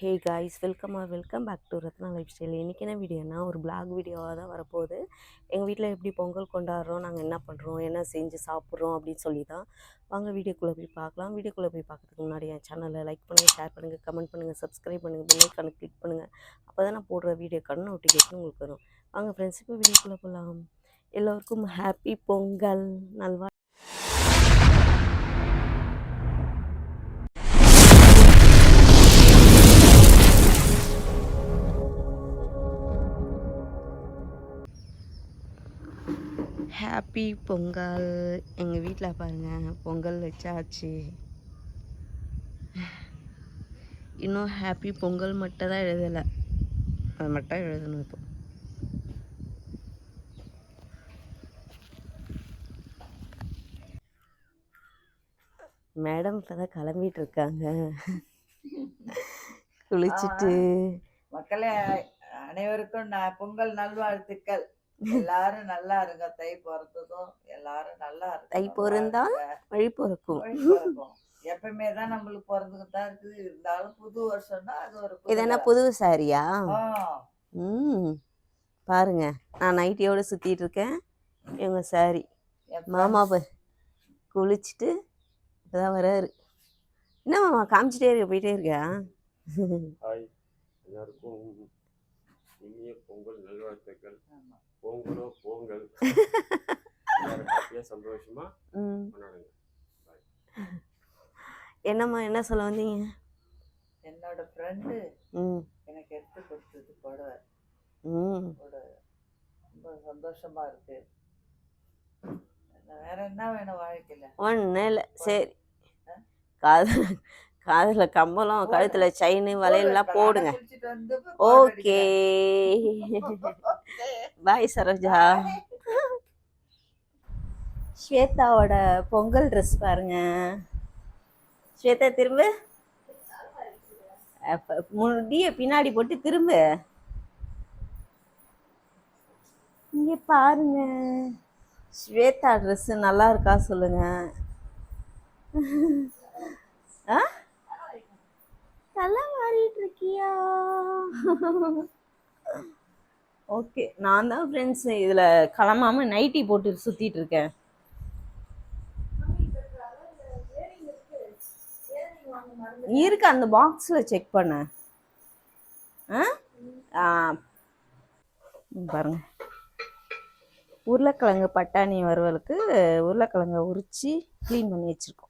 Hey guys, welcome back to Ratna lifestyle. இன்றைக்கி என்ன வீடியோனா ஒரு பிளாக் வீடியோவாக தான் வரப்போகுது. எங்கள் வீட்டில் எப்படி பொங்கல் கொண்டாடுறோம், நாங்கள் என்ன பண்ணுறோம், என்ன செஞ்சு சாப்பிட்றோம் அப்படின்னு சொல்லி தான். வாங்க வீடியோக்குள்ளே போய் பார்க்கலாம். வீடியோக்குள்ளே போய் பார்க்கறதுக்கு முன்னாடி என் சேனலை லைக் பண்ணுங்கள், ஷேர் பண்ணுங்கள், கமெண்ட் பண்ணுங்கள், சப்ஸ்கிரைப் பண்ணுங்கள், பெல் ஐக்கானை கிளிக் பண்ணுங்கள். அப்போ தான் நான் போடுற வீடியோக்கான நோட்டிஃபிகேஷன் உங்களுக்கு வரும். வாங்க ஃப்ரெண்ட்ஸ், இப்போ வீடியோக்குள்ளே போகலாம். எல்லோருக்கும் ஹாப்பி பொங்கல் நல்வா. ஹாப்பி பொங்கல். எங்கள் வீட்டில் பாருங்கள், பொங்கல் வச்சாச்சு. இன்னும் ஹாப்பி பொங்கல் மட்டும் தான் எழுதலை, அது மட்டும் எழுதணும். இப்போ மேடம் இப்போ தான் கிளம்பிட்டு இருக்காங்க குளிச்சுட்டு. மக்களே அனைவருக்கும் பொங்கல் நல்வாழ்த்துக்கள். எல்லாரும் நல்லா இருங்க. தை பிறந்ததும் எல்லாரும் நல்லா இருக்கு. தை பிறந்தால் வழி பிறக்கும். எப்பவுமே தான் நம்மளுக்கு பிறந்துக்கிட்டு தான் இருக்குது. இருந்தாலும் புது வருஷம்னா அது ஒரு இதென்ன புது சாரியா? பாருங்க, நான் நைட்டியோடு சுற்றிட்டு இருக்கேன். இவங்க சாரி. மாமா குளிச்சுட்டு இப்போதான் வராரு. என்ன மாமா காமிச்சிட்டே இருக்க, போயிட்டே இருக்கா? ஹாய், எல்லாருக்கும் இனிய பொங்கல் நல்வாழ்த்துக்கள். பொங்கலோ பொங்கல், சந்தோஷமா கொண்டாடுங்க. என்னம்மா, என்ன சொல்ல வந்தீங்க? என்னோட ஃப்ரெண்டு எனக்கு எடுத்து கொடுத்தது புடவை. ரொம்ப சந்தோஷமா இருக்கு. வேற என்ன வேணும் வாழ்க்கையில? ஒன்றும் இல்லை. சரி, காதில் கம்பளம், கழுத்தில் செயின், வளையல்லாம் போடுங்க. ஓகே, பாய் சரோஜா. ஸ்வேதாவோட பொங்கல் ட்ரெஸ் பாருங்க. ஸ்வேதா திரும்ப முடிய பின்னாடி போட்டு திரும்ப இங்கே பாருங்க. ஸ்வேதா ட்ரெஸ் நல்லா இருக்கா சொல்லுங்க. நல்லா மாறிட்டு இருக்கியா? ஓகே, நான் தான் ஃப்ரெண்ட்ஸ் இதில் கிளம்பாமல் நைட்டி போட்டு சுற்றிட்டு இருக்கேன். இருக்கு, அந்த பாக்ஸில் செக் பண்ண. பாருங்க, உருளைக்கிழங்கு பட்டாணி வறுவலுக்கு உருளைக்கிழங்கை உரித்து க்ளீன் பண்ணி வச்சுருக்கோம்.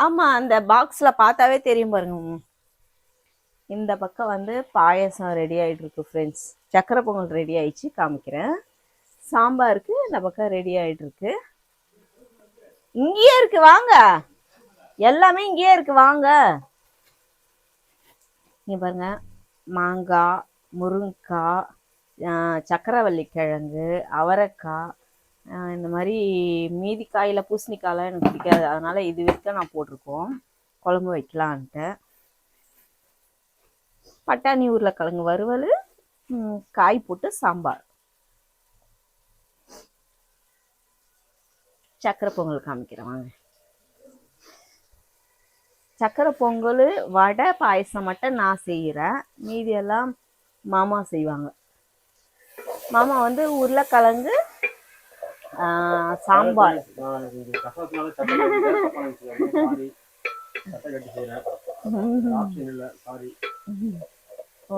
ஆமாம், அந்த பாக்ஸில் பார்த்தாவே தெரியும் பாருங்க. இந்த பக்கம் வந்து பாயசம் ரெடி ஆகிட்டு இருக்கு ஃப்ரெண்ட்ஸ். சக்கரை பொங்கல் ரெடி ஆயிடுச்சு, காமிக்கிறேன். சாம்பாருக்கு இந்த பக்கம் ரெடி ஆகிட்டு இருக்கு. இங்கேயே இருக்கு, வாங்க. எல்லாமே இங்கேயே இருக்கு, வாங்க. இங்கே பாருங்க, மாங்காய், முருங்கைக்காய், சக்கரவள்ளி கிழங்கு, அவரைக்காய், இந்த மாதிரி மீதி காயில் பூசணிக்காயெலாம் எனக்கு பிடிக்காது, அதனால் இது வரைக்கும் நான் போட்டிருக்கோம் குழம்பு வைக்கலான்ட்டு. பட்டாணி உருளைக்கிழங்கு வறுவல், காய் போட்டு சாம்பார். சக்கரை பொங்கல் காமிக்கிறேன் வாங்க. சக்கரை பொங்கல், வடை, பாயசம் மட்டும் நான் செய்கிறேன். மீதியெல்லாம் மாமா செய்வாங்க. மாமா வந்து உருளைக்கிழங்கு சாம்பார்.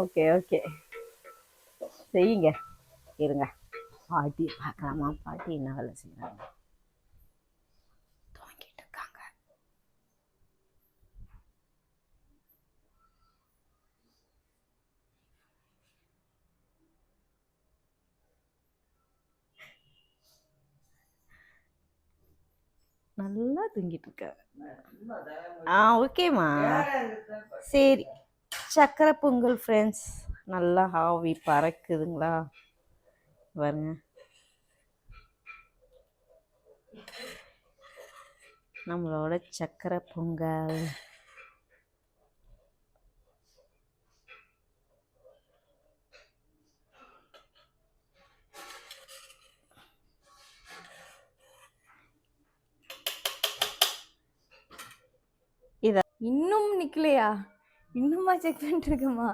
ஓகே ஓகே, செய்யுங்க. இருங்க, பாட்டி பார்க்கலாமா? பாட்டி என்ன வேலை செய்யறாங்க? தூங்கிட்டு இருக்காங்க. நல்லா தூங்கிட்டு இருக்க. ஓகேம்மா, சரி. சக்கரை பொங்கல் ஃப்ரெண்ட்ஸ், நல்லா ஆவி பறக்குதுங்களா பாருங்க. நம்மளோட சக்கரை பொங்கல். இன்னும் நிக்கலையா? இன்னுமா செக் பண்ணிட்டு இருக்கமா?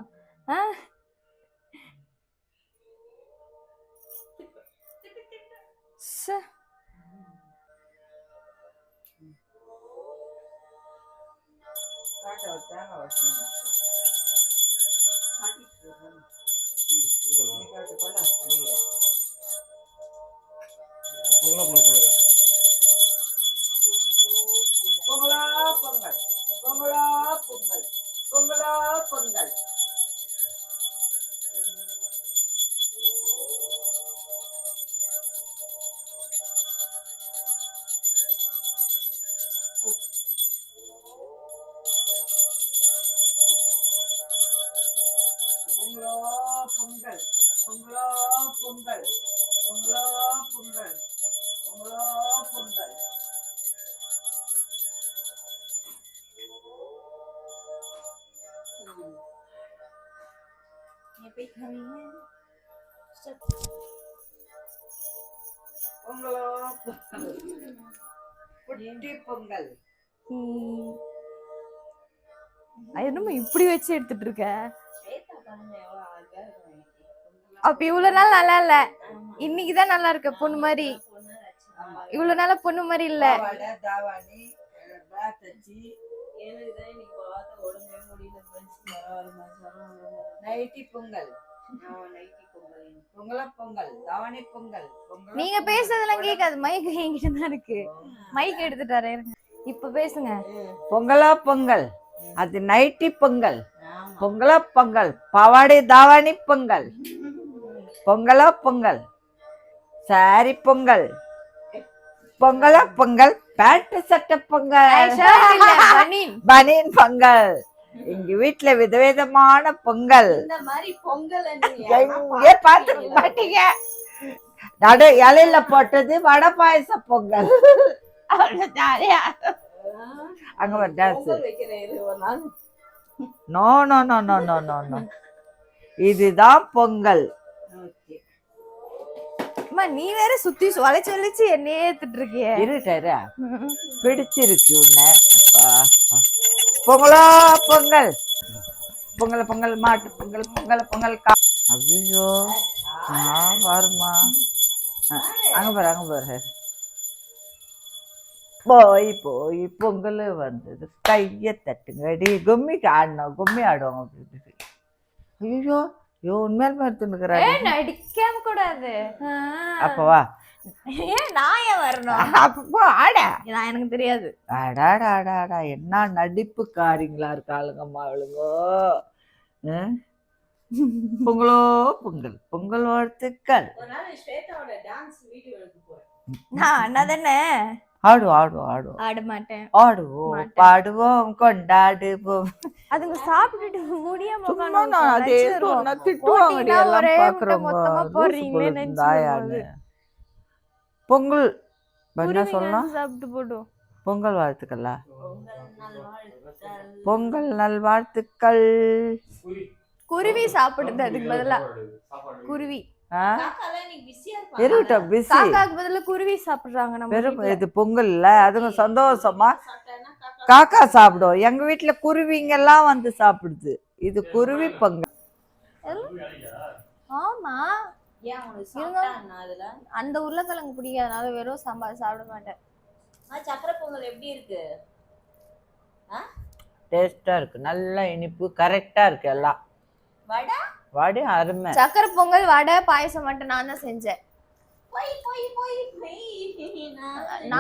பொங்கலா பொங்கல், பொங்கலா பொங்கல், பொங்கலா பொங்கல். பொங்கலா பொங்கல், பொங்கலா பொங்கல், பொங்கலா பொங்கல், பொங்கலா பொங்கல். பொங்கலா பொங்கல், குட்டி பொங்கல். என்னமோ இப்படி வச்சு எடுத்துட்டு இருக்க? அப்ப இவ்வளவு நாள் நல்லா இல்ல, இன்னைக்குதான் நல்லா இருக்க பொண்ணு மாதிரி. இவ்வளவு நாள பொண்ணு மாதிரி இல்ல. தாவாணி தச்சு நைட்டி பொங்கல், பொங்கலா பொங்கல், தாவணி பொங்கல். நீங்க பேசுறதெல்லாம் கேட்காது, மைக் என்கிட்ட தான் இருக்கு. மைக் எடுத்துட்டாரு, இப்ப பேசுங்க. பொங்கலா பொங்கல், அது நைட்டி பொங்கல். பொங்கலா பொங்கல், பாவாடை தாவணி பொங்கல். பொங்கலா பொங்கல், சாரி பொங்கல். பொங்கலா பொங்கல், பேண்ட் சட்டை பொங்கல். பனியன் பொங்கல். எங்க வீட்டுல விதவிதமான பொங்கல். இந்த மாதிரி பொங்கல் எங்கே பார்த்துக்க மாட்டீங்க. நடு இலையில போட்டது வடை பாயச பொங்கல். ஜாலியா அங்க ஒரு dance. No no no no no no no, இதுதான் பொங்கல். நீ வேற சுத்தி வளைச்சு வளைச்சு என்னையே ஏத்துட்டு இருக்கிய. இருட்டாரா பிடிச்சிருக்கு உன்னை. பொங்கலா பொங்கல், பொங்கல் பொங்கல் மாட்டு பொங்கல், பொங்கல் பொங்கல். ஐயோ பாருமா, அங்க பாரு அங்க பாரு. போய் போய் பொங்கல் வந்தது, கைய தட்டுங்கடி. கும்மிக்கு ஆடணும், கும்மி ஆடுவாங்க. ஐயோ ஐயோ உண்மையாலுமே எடுத்துக்கிறாங்க. நடிக்காம கூடாது. அப்பவா ஏன் நான் ஏன் வரணும்? அப்போ ஆட எனக்கு தெரியாது. ஆடாடா ஆடாடா, என்ன நடிப்புக்காரிங்களா இருக்காளுங்கம்மா அவளுங்கோ. பொங்கலோ பொங்கல், பொங்கல் வாழ்த்துக்கள். அண்ணாதானே ஆடுவோம் ஆடுவோம் ஆடுவோம். ஆட மாட்டேன். ஆடுவோம் பாடுவோம் கொண்டாடுவோம். அதுங்க சாப்பிட்டுட்டு முடியாம திட்டுவாங்க எல்லாம் பாக்குறவங்க. பொங்கல் என்ன சொல்லலாம், சாப்பிட்டு போட்டோம். பொங்கல் வாழ்த்துக்கள், பொங்கல் நல்வாழ்த்துக்கள். குருவி சாப்பிடுது, அதுக்கு பதிலா குருவி. காக்காக்கு பதிலா குருவி சாப்பிடுறாங்க நம்ம வீட்ல. இது பொங்கல் இல்ல, அதுங்க சந்தோஷமா காக்கா சாப்பிடும். எங்க வீட்டுல குருவிங்க எல்லாம் வந்து சாப்பிடுது. இது குருவி பொங்கல். ஆமா, அந்த உருளைக்கிழங்கு பிடிக்காதனால வெறும் சாம்பார் சாப்பிட மாட்டேன். சக்கரை பொங்கல் எப்படி இருக்கு? டேஸ்டா இருக்கு, நல்ல இனிப்பு, கரெக்டா இருக்கு எல்லாம். வடை அருமை. சக்கரை பொங்கல், வடை, பாயசம் மட்டும் நான் தான் செஞ்சேன்.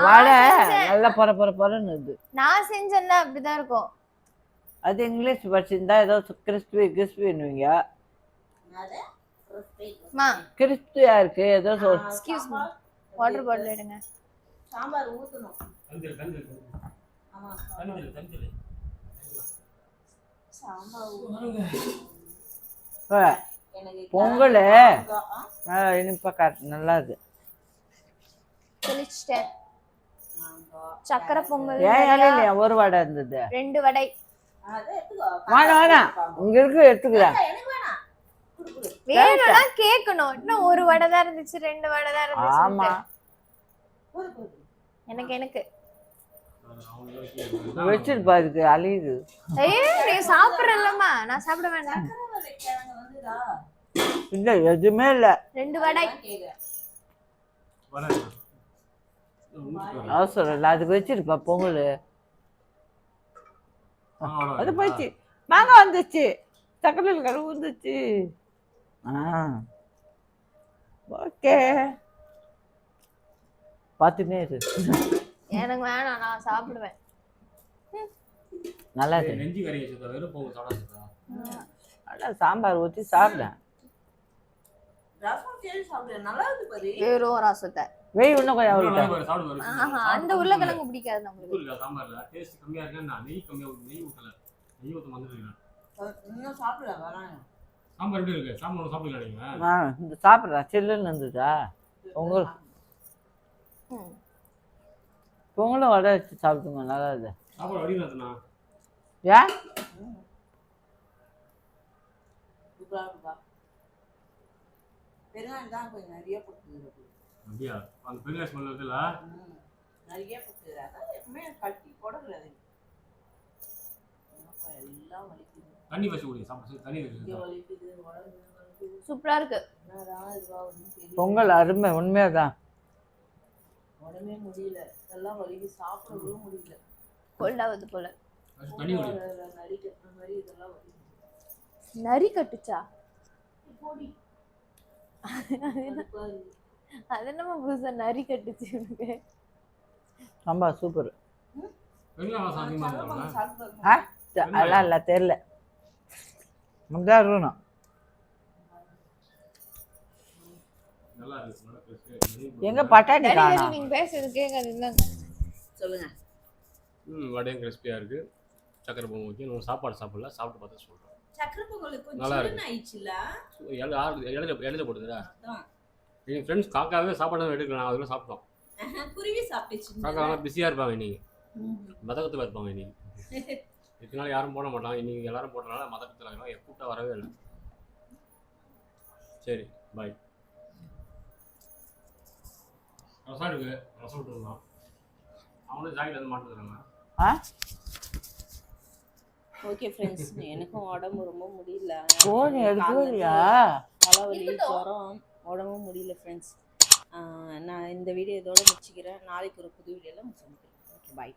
வடை நல்ல பொற பொற பொறன்னு. நான் செஞ்சேன்ல அப்படிதான் இருக்கும். அது இங்கிலீஷ் படிச்சிருந்தா ஏதோ கிறிஸ்பி கிறிஸ்பின்னுவீங்க. கிறிஸ்பியா இருக்கு ஏதோ. எக்ஸ்கியூஸ் மீ, வாட்டர் பாட்டில் எடுங்க. சாம்பார் ஊத்தணும். பொங்கல் இனிப்பா நல்லா இருக்கு. தெளிச்சிட்டேன். சக்கரை பொங்கல் ஒரு வடை இருந்தது, 2 வடை. வேணாம் இங்க இருக்கு எடுத்துக்கிறேன். வேணும்னா கேட்கணும். இன்னும் 1 வடை தான் இருந்துச்சு, 2 வடை தான் இருந்துச்சு. ஆமா எனக்கு வச்சிருப்பா இதுக்கு அழியுது. நீ சாப்பிடுறல்லம்மா, நான் சாப்பிட வேண்டாம். இல்ல எதுவுமே இல்ல. 2 வடை. அவசரம் இல்ல, அதுக்கு வச்சிருப்பா பொங்கல். அது போயிடுச்சு. மாங்காய் வந்துச்சு, தக்காளி கழுவு வந்துச்சு. ஓகே, பார்த்துனே இரு. எனக்கு வேணாம், நான் சாப்பிடுவேன். நல்லா இருக்கு. நெஞ்சு கறி வச்சிருக்கா, வெறும் பொங்கல் சாப்பிடாதுக்கா. அதான் சாம்பார் ஊற்றி சாப்பிட்டேன். வெறும் ரசத்தை வெய் இன்னும் கொஞ்சம் அவருக்கு. சாப்பிடு ஆஹா, அந்த உருளைக்கிழங்கு பிடிக்காது நம்மளுக்கு. இருக்கா சாம்பார்ல டேஸ்ட் கம்மியா இருக்கு. நான் நெய் கம்மியா ஊத்து, நெய் ஊத்தல, நெய் ஊத்த வந்துருக்கேன். இன்னும் சாப்பிடல வராங்க. சாம்பார் எப்படி இருக்கு? சாம்பார் சாப்பிடலாம் நீங்க? இந்த சாப்பிட்றேன். சில்லுன்னு இருந்துதா பொங்கல்? பொங்கலும் வடை வச்சு சாப்பிடுங்க, நல்லா இது. சாப்பாடு வடிக்கிறதுனா ஏன் பெருங்காயம் தான் கொஞ்சம் நிறைய போட்டுக்கிறது. அப்படியா? அந்த பெரிய ஸ்மெல் இருக்குல்ல, நிறைய போட்டுக்கிறது. அதான் எப்பவுமே கட்டி போடக்கூடாது. எல்லாம் வலிக்குது, தண்ணி வச்சு குடி. சாப்பிட்டு தண்ணி வச்சு வலிக்குது, உடம்பு வலிக்குது. சூப்பரா இருக்கு. என்னதான் இதுவாகுதுன்னு தெரியல. பொங்கல் அருமை, உண்மையாதான். உடம்பே முடியல, இதெல்லாம் வலிக்கு, சாப்பிட கூட முடியல. கொள்ளாவது போல. தண்ணி குடி. நரி கட்டுற மாதிரி இதெல்லாம் வலிக்குது. நரி கட்டுச்சா? போடி அது நம்ம புதுசா நரி கட்டுச்சு உனக்கு? சாம்பார் சூப்பர். வெங்காயம் வாசம் அதிகமா இருக்குல்ல? அதெல்லாம் இல்லை, தெரியல. முந்தா இருக்கணும். நல்லா இருக்கு, நல்லா இருக்கு. எங்க பட்டாணி சரி, காணோம். நீங்க பேசுறது கேட்காது. இல்லைங்க சொல்லுங்க. வடையும் கிறிஸ்பியா இருக்கு. சக்கரை பொங்கல் ஓகே. நம்ம சாப்பாடு சாப்பிடல, சாப்பிட்டு பார்த்து சொல்றோம். சக்கரை பொங்கலுக்கு கொஞ்சம் நல்லா இருக்கு. சில்லுன்னு ஆயிடுச்சுல. இடையில போட்டுக்கிறா. அதான். என் ஃப்ரெண்ட்ஸ் காக்காவே சாப்பாடு எடுக்கலாம், அதுக்குள்ள சாப்பிட்டோம். குருவி சாப்பிட்டுச்சு. காக்கா பிஸியா இருப்பாங்க இன்னைக்கு, மதக்கத்துல இருப்பாங்க இன்னைக்கு. இத்தனை நாள் யாரும் போட மாட்டாங்க, இன்னைக்கு எல்லாரும் போட்டனால மதக்கத்துல இருக்காங்க. கூப்பிட்டா வரவே இல்லை. சரி, பாய். ரசம் இருக்கு, ரசம் விட்டுருந்தோம். அவங்களும் ஜாக்கெட் வந்து மாட்டுறாங்க. ஓகே ஃப்ரெண்ட்ஸ், எனக்கும் உடம்பு ரொம்ப முடியல. கோழி எடுக்கலையா? தலைவலி, ஜுரம், உடம்பு முடியல ஃப்ரெண்ட்ஸ். நான் இந்த வீடியோ இதோட முடிச்சுக்கிறேன். நாளைக்கு ஒரு புது வீடியோவில் சந்திக்கிறேன். ஓகே, பாய்.